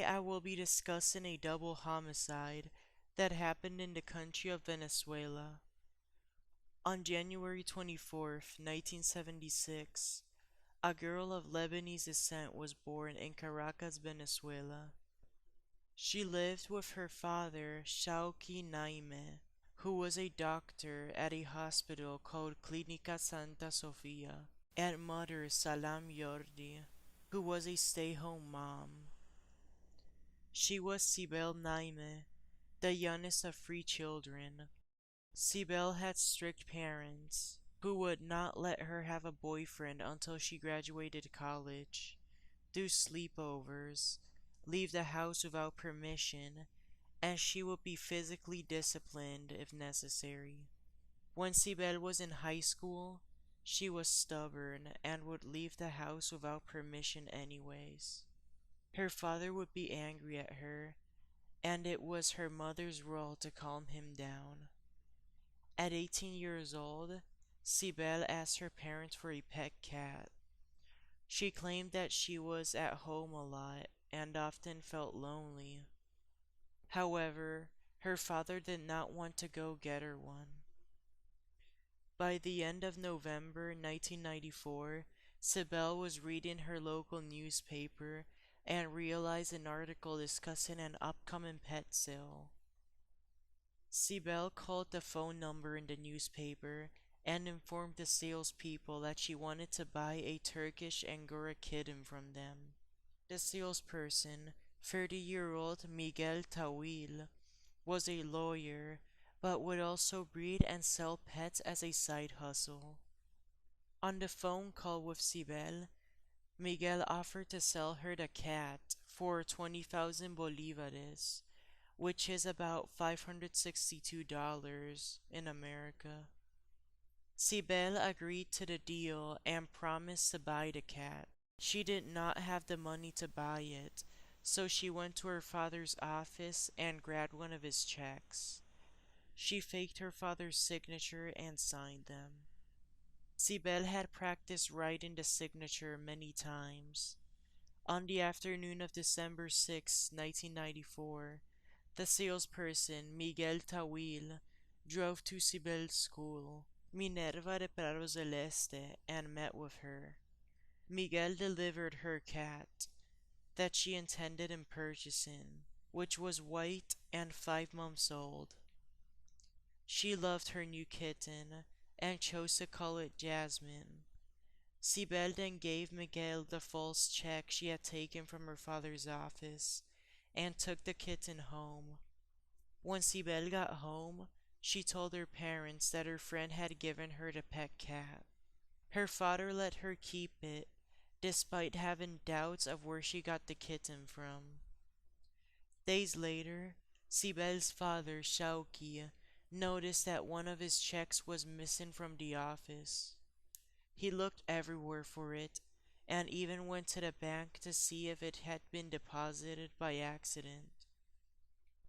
I will be discussing a double homicide that happened in the country of Venezuela. On January 24th, 1976, a girl of Lebanese descent was born in Caracas, Venezuela. She lived with her father, Shauki Naime, who was a doctor at a hospital called Clínica Santa Sofia, and mother Salam Yordi, who was a stay-home mom. She was Cibell Naime, the youngest of three children. Cibell had strict parents who would not let her have a boyfriend until she graduated college, do sleepovers, leave the house without permission, and she would be physically disciplined if necessary. When Cibell was in high school, she was stubborn and would leave the house without permission anyways. Her father would be angry at her, and it was her mother's role to calm him down. At 18 years old, Cibel asked her parents for a pet cat. She claimed that she was at home a lot and often felt lonely. However, her father did not want to go get her one. By the end of November 1994, Cibel was reading her local newspaper and realized an article discussing an upcoming pet sale. Cibel called the phone number in the newspaper and informed the salespeople that she wanted to buy a Turkish Angora kitten from them. The salesperson, 30-year-old Miguel Tawil, was a lawyer but would also breed and sell pets as a side hustle. On the phone call with Cibel, Miguel offered to sell her the cat for 20,000 bolivares, which is about $562 in America. Cibel agreed to the deal and promised to buy the cat. She did not have the money to buy it, so she went to her father's office and grabbed one of his checks. She faked her father's signature and signed them. Cibel had practiced writing the signature many times. On the afternoon of December 6, 1994, the salesperson, Miguel Tawil, drove to Cibel's school, Minerva de Prado Celeste, and met with her. Miguel delivered her cat, that she intended in purchasing, which was white and 5 months old. She loved her new kitten and chose to call it Jasmine. Cibel then gave Miguel the false check she had taken from her father's office and took the kitten home. When Cibel got home, she told her parents that her friend had given her the pet cat. Her father let her keep it, despite having doubts of where she got the kitten from. Days later, Cibel's father, Shauki, noticed that one of his checks was missing from the office. He looked everywhere for it, and even went to the bank to see if it had been deposited by accident.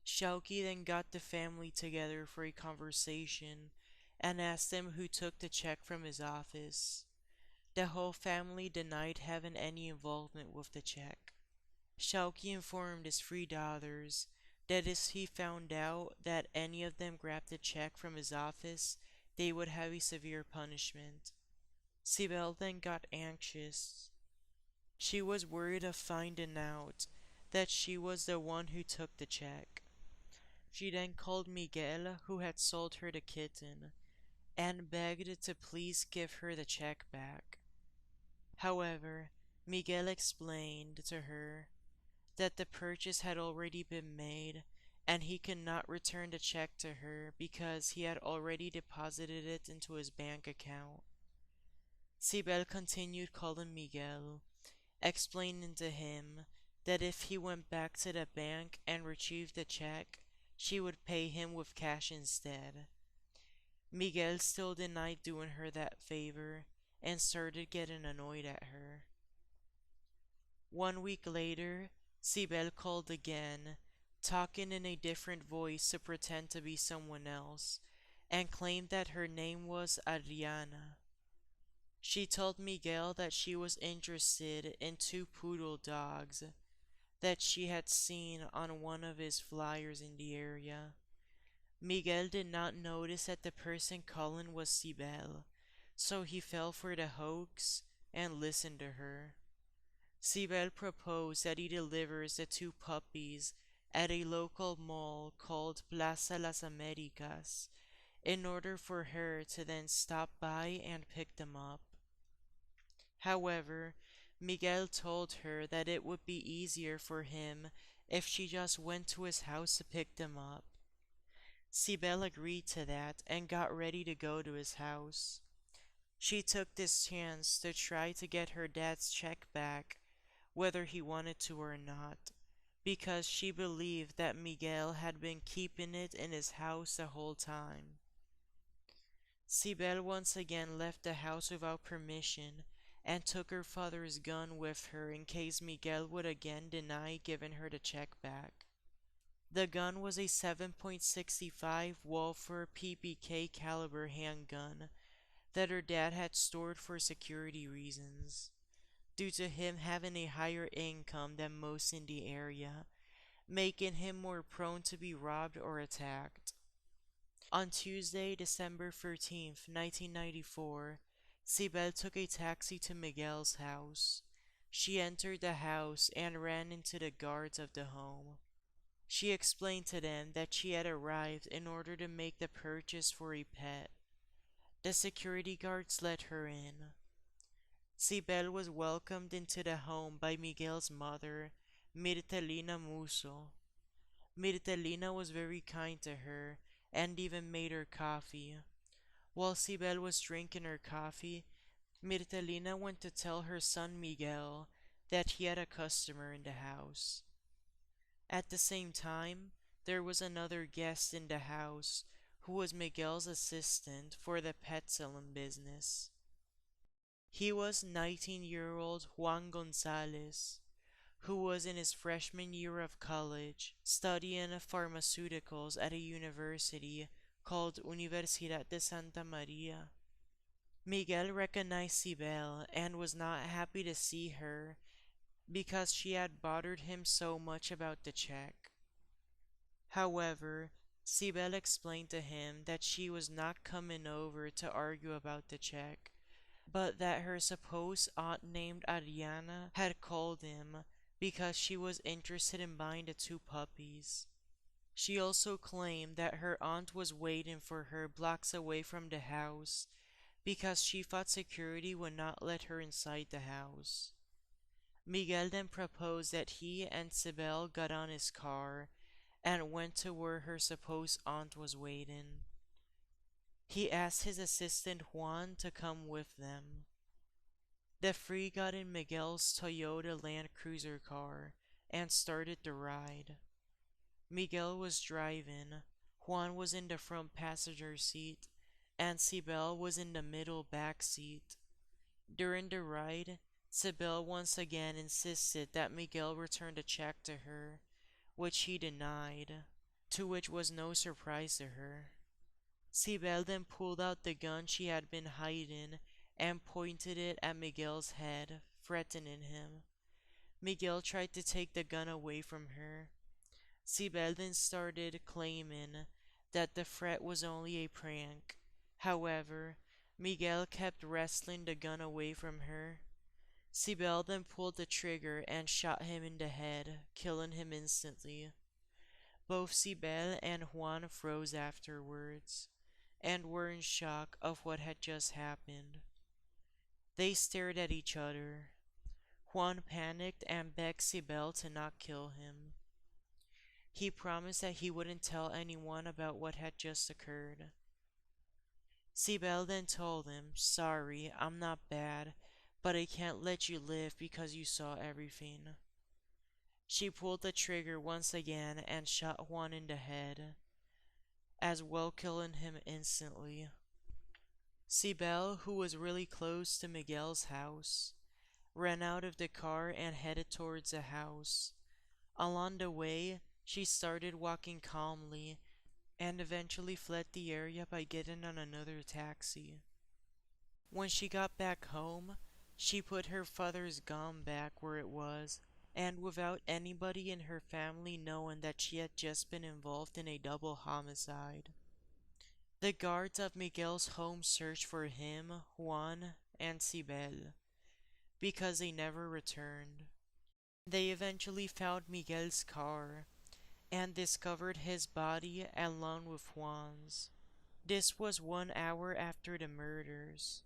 Shauki then got the family together for a conversation and asked them who took the check from his office. The whole family denied having any involvement with the check. Shauki informed his three daughters that if he found out that any of them grabbed the check from his office, they would have a severe punishment. Cibel then got anxious. She was worried of finding out that she was the one who took the check. She then called Miguel, who had sold her the kitten, and begged to please give her the check back. However, Miguel explained to her that the purchase had already been made and he could not return the check to her because he had already deposited it into his bank account. Cibel continued calling Miguel, explaining to him that if he went back to the bank and retrieved the check, she would pay him with cash instead. Miguel still denied doing her that favor and started getting annoyed at her. 1 week later, Cibel called again, talking in a different voice to pretend to be someone else, and claimed that her name was Adriana. She told Miguel that she was interested in two poodle dogs. that she had seen on one of his flyers in the area. Miguel did not notice that the person calling was Cibell, so he fell for the hoax and listened to her. Cibel proposed that he delivers the two puppies at a local mall called Plaza Las Americas in order for her to then stop by and pick them up. However, Miguel told her that it would be easier for him if she just went to his house to pick them up. Cibel agreed to that and got ready to go to his house. She took this chance to try to get her dad's check back, whether he wanted to or not, because she believed that Miguel had been keeping it in his house the whole time. Cibel once again left the house without permission and took her father's gun with her in case Miguel would again deny giving her the check back. The gun was a 7.65 Walther PPK caliber handgun that her dad had stored for security reasons, due to him having a higher income than most in the area, making him more prone to be robbed or attacked. On Tuesday, December 13th, 1994, Cibel took a taxi to Miguel's house. She entered the house and ran into the guards of the home. She explained to them that she had arrived in order to make the purchase for a pet. The security guards let her in. Cibel was welcomed into the home by Miguel's mother, Mirtelina Muso. Mirtelina was very kind to her and even made her coffee. While Cibel was drinking her coffee, Mirtelina went to tell her son Miguel that he had a customer in the house. At the same time, there was another guest in the house who was Miguel's assistant for the pet selling business. He was 19-year-old Juan Gonzalez, who was in his freshman year of college studying pharmaceuticals at a university called Universidad de Santa Maria. Miguel recognized Cibel and was not happy to see her because she had bothered him so much about the check. However, Cibel explained to him that she was not coming over to argue about the check, but that her supposed aunt named Ariana had called him because she was interested in buying the two puppies. She also claimed that her aunt was waiting for her blocks away from the house because she thought security would not let her inside the house. Miguel then proposed that he and Cibel got on his car and went to where her supposed aunt was waiting. He asked his assistant Juan to come with them. The three got in Miguel's Toyota Land Cruiser car and started the ride. Miguel was driving, Juan was in the front passenger seat, and Cibel was in the middle back seat. During the ride, Cibel once again insisted that Miguel return the check to her, which he denied, to which was no surprise to her. Cibel then pulled out the gun she had been hiding and pointed it at Miguel's head, threatening him. Miguel tried to take the gun away from her. Cibel then started claiming that the threat was only a prank. However, Miguel kept wresting the gun away from her. Cibel then pulled the trigger and shot him in the head, killing him instantly. Both Cibel and Juan froze afterwards, and were in shock of what had just happened. They stared at each other. Juan panicked and begged Cibel to not kill him. He promised that he wouldn't tell anyone about what had just occurred. Cibel then told him, "Sorry, I'm not bad, but I can't let you live because you saw everything." She pulled the trigger once again and shot Juan in the head, as well killing him instantly. Cibel, who was really close to Miguel's house, ran out of the car and headed towards the house. Along the way, she started walking calmly and eventually fled the area by getting on another taxi. When she got back home, she put her father's gun back where it was and without anybody in her family knowing that she had just been involved in a double homicide. The guards of Miguel's home searched for him, Juan, and Cibel, because they never returned. They eventually found Miguel's car and discovered his body along with Juan's. This was 1 hour after the murders.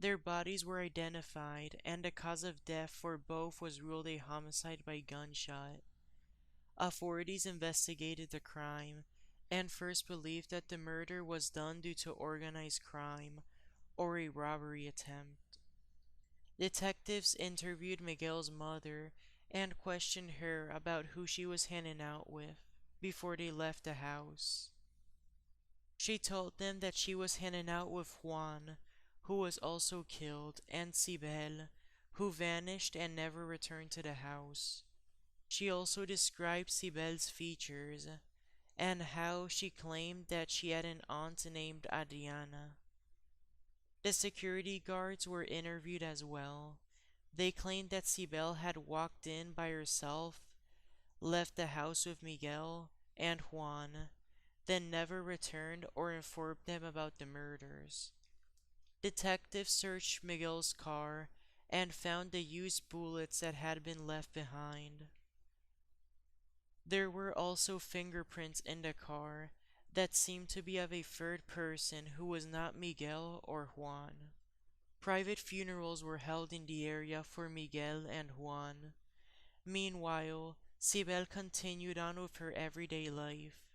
Their bodies were identified, and the cause of death for both was ruled a homicide by gunshot. Authorities investigated the crime and first believed that the murder was done due to organized crime or a robbery attempt. Detectives interviewed Miguel's mother and questioned her about who she was hanging out with before they left the house. She told them that she was hanging out with Juan, who was also killed, and Cibel, who vanished and never returned to the house. She also described Cibel's features and how she claimed that she had an aunt named Adriana. The security guards were interviewed as well. They claimed that Cibel had walked in by herself, left the house with Miguel and Juan, then never returned or informed them about the murders. Detectives searched Miguel's car and found the used bullets that had been left behind. There were also fingerprints in the car that seemed to be of a third person who was not Miguel or Juan. Private funerals were held in the area for Miguel and Juan. Meanwhile, Cibel continued on with her everyday life.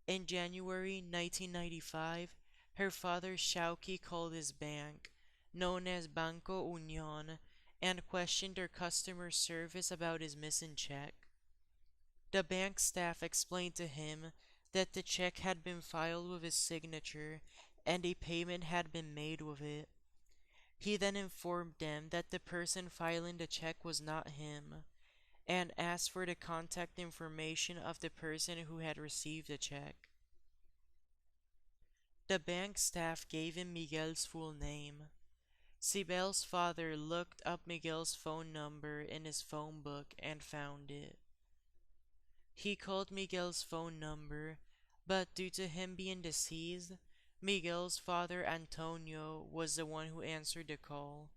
In January 1995, her father Shauki called his bank, known as Banco Union, and questioned their customer service about his missing check. The bank staff explained to him that the check had been filed with his signature and a payment had been made with it. He then informed them that the person filing the check was not him, and asked for the contact information of the person who had received the check. The bank staff gave him Miguel's full name. Cibel's father looked up Miguel's phone number in his phone book and found it. He called Miguel's phone number, but due to him being deceased, Miguel's father Antonio was the one who answered the call.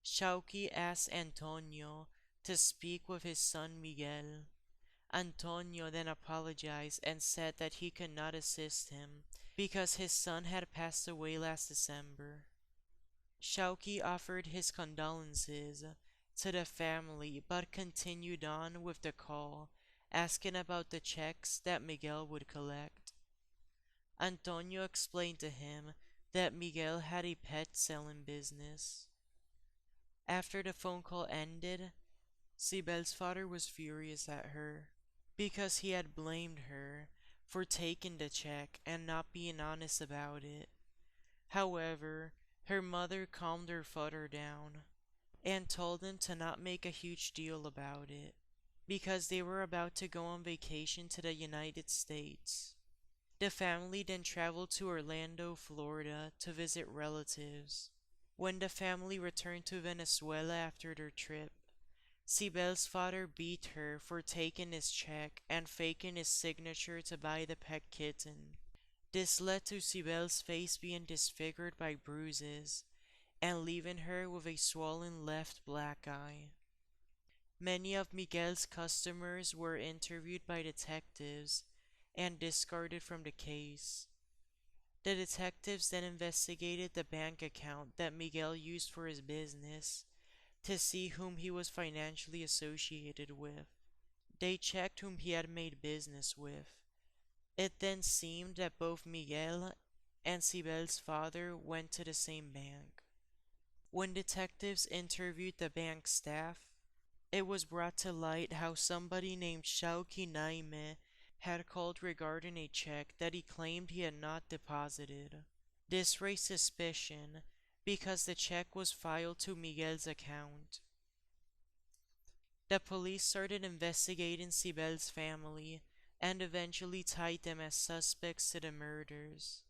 Shauki asked Antonio to speak with his son Miguel. Antonio then apologized and said that he could not assist him because his son had passed away last December. Shauki offered his condolences to the family but continued on with the call, asking about the checks that Miguel would collect. Antonio explained to him that Miguel had a pet selling business. After the phone call ended, Cibel's father was furious at her because he had blamed her for taking the check and not being honest about it. However, her mother calmed her father down and told him to not make a huge deal about it because they were about to go on vacation to the United States. The family then traveled to Orlando, Florida to visit relatives. When the family returned to Venezuela after their trip, Cibel's father beat her for taking his check and faking his signature to buy the pet kitten. This led to Cibel's face being disfigured by bruises and leaving her with a swollen left black eye. Many of Miguel's customers were interviewed by detectives and discarded from the case. The detectives then investigated the bank account that Miguel used for his business to see whom he was financially associated with. They checked whom he had made business with. It then seemed that both Miguel and Cibel's father went to the same bank. When detectives interviewed the bank staff, it was brought to light how somebody named Naime had called regarding a check that he claimed he had not deposited. This raised suspicion because the check was filed to Miguel's account. The police started investigating Cibel's family and eventually tied them as suspects to the murders.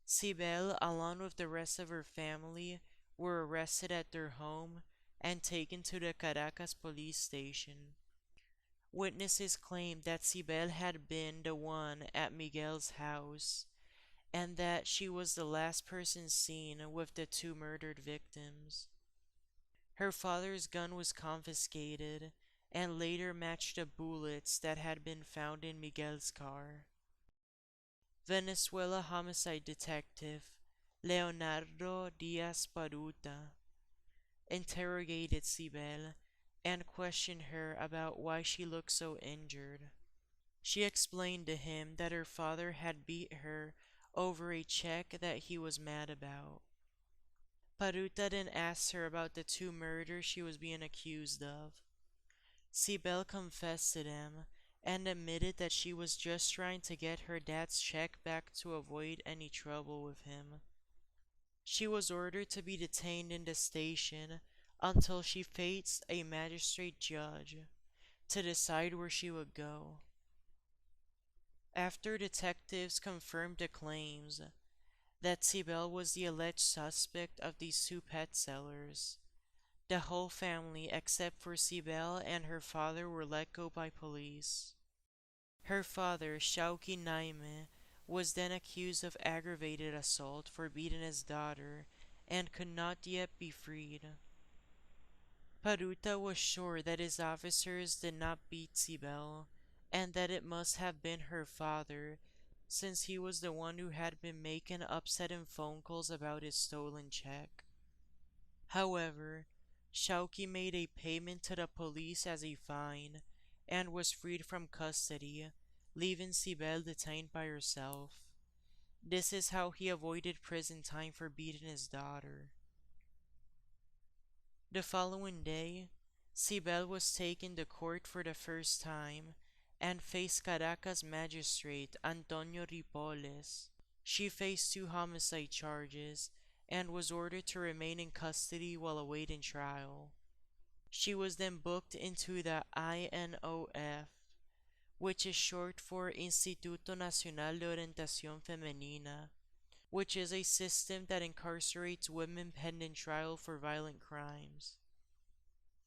Cibel, along with the rest of her family, were arrested at their home and taken to the Caracas police station. Witnesses claimed that Cibel had been the one at Miguel's house and that she was the last person seen with the two murdered victims. Her father's gun was confiscated and later matched the bullets that had been found in Miguel's car. Venezuela homicide detective Leonardo Diaz Paruta interrogated Cibel and questioned her about why she looked so injured. She explained to him that her father had beat her over a check that he was mad about. Paruta then asked her about the two murders she was being accused of. Cibel confessed to them and admitted that she was just trying to get her dad's check back to avoid any trouble with him. She was ordered to be detained in the station until she faced a magistrate judge to decide where she would go. After detectives confirmed the claims that Cibel was the alleged suspect of these two pet sellers, the whole family except for Cibel and her father were let go by police. Her father, Shauki Naime, was then accused of aggravated assault for beating his daughter and could not yet be freed. Paruta was sure that his officers did not beat Cibel and that it must have been her father, since he was the one who had been making upsetting phone calls about his stolen check. However, Shauki made a payment to the police as a fine and was freed from custody, leaving Cibel detained by herself. This is how he avoided prison time for beating his daughter. The following day, Cibel was taken to court for the first time and faced Caracas magistrate Antonio Ripoles. She faced two homicide charges and was ordered to remain in custody while awaiting trial. She was then booked into the INOF, which is short for Instituto Nacional de Orientación Femenina, which is a system that incarcerates women pending trial for violent crimes.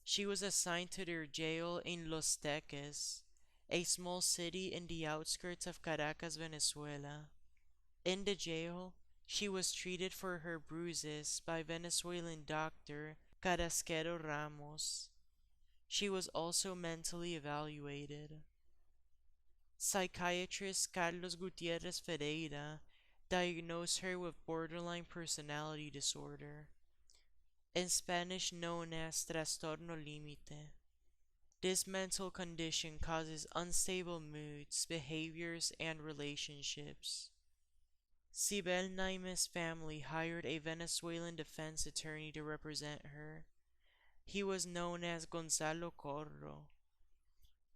She was assigned to their jail in Los Teques, a small city in the outskirts of Caracas, Venezuela. In the jail, she was treated for her bruises by Venezuelan doctor Carrasquero Ramos. She was also mentally evaluated. Psychiatrist Carlos Gutierrez Ferreira diagnosed her with borderline personality disorder, in Spanish known as trastorno límite. This mental condition causes unstable moods, behaviors, and relationships. Cibel Naime's family hired a Venezuelan defense attorney to represent her. He was known as Gonzalo Corro.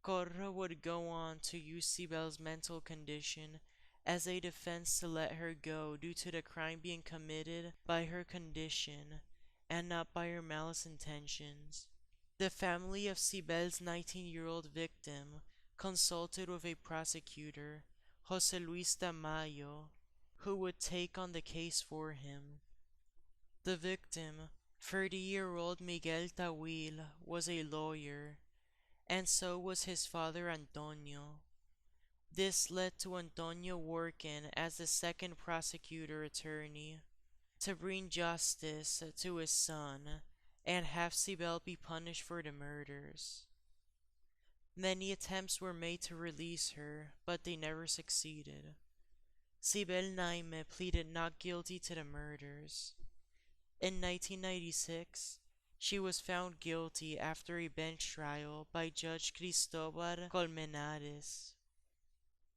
Corro would go on to use Cibel's mental condition as a defense to let her go due to the crime being committed by her condition and not by her malice intentions. The family of Cibel's 19-year-old victim consulted with a prosecutor, Jose Luis Tamayo, who would take on the case for him. The victim, 30-year-old Miguel Tawil, was a lawyer, and so was his father Antonio. This led to Antonio working as the second prosecutor attorney to bring justice to his son and have Cibel be punished for the murders. Many attempts were made to release her, but they never succeeded. Cibel Naime pleaded not guilty to the murders. In 1996, she was found guilty after a bench trial by Judge Cristobal Colmenares.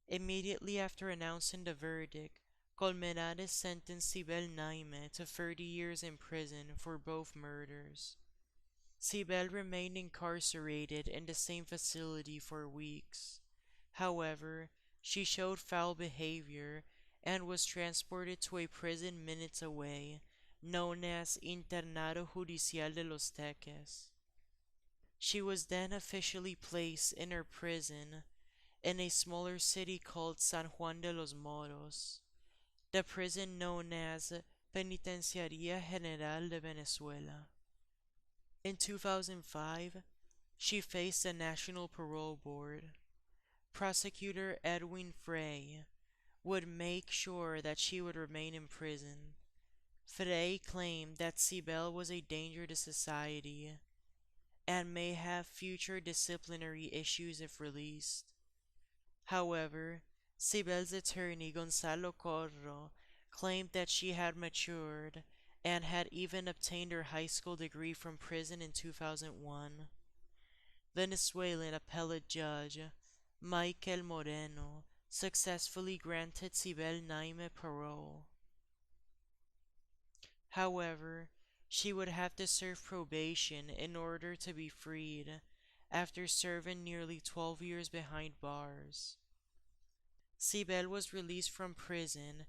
Immediately after announcing the verdict, Colmenares sentenced Cibel Naime to 30 years in prison for both murders. Cibel remained incarcerated in the same facility for weeks. However, she showed foul behavior and was transported to a prison minutes away, known as Internado Judicial de los Teques. She was then officially placed in her prison in a smaller city called San Juan de los Moros, the prison known as Penitenciaría General de Venezuela. In 2005, she faced the National Parole Board. Prosecutor Edwin Frey would make sure that she would remain in prison. Frey claimed that Cibell was a danger to society and may have future disciplinary issues if released. However, Cibel's attorney Gonzalo Corro claimed that she had matured and had even obtained her high school degree from prison in 2001. Venezuelan appellate judge Michael Moreno successfully granted Cibel Naime parole. However, she would have to serve probation in order to be freed after serving nearly 12 years behind bars. Cibel was released from prison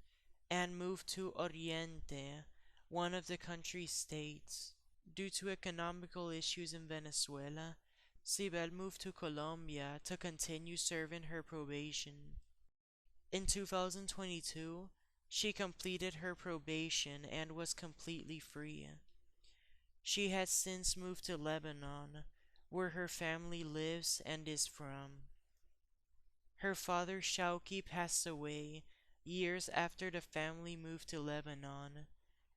and moved to Oriente, one of the country's states. Due to economical issues in Venezuela, Cibel moved to Colombia to continue serving her probation. In 2022, she completed her probation and was completely free. She has since moved to Lebanon, where her family lives and is from. Her father Shauki passed away years after the family moved to Lebanon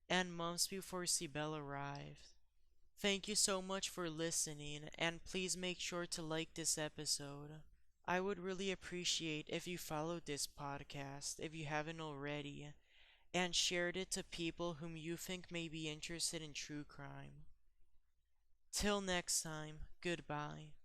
and months before Cibel arrived. Thank you so much for listening, and please make sure to like this episode. I would really appreciate if you followed this podcast if you haven't already, and shared it to people whom you think may be interested in true crime. Till next time, goodbye.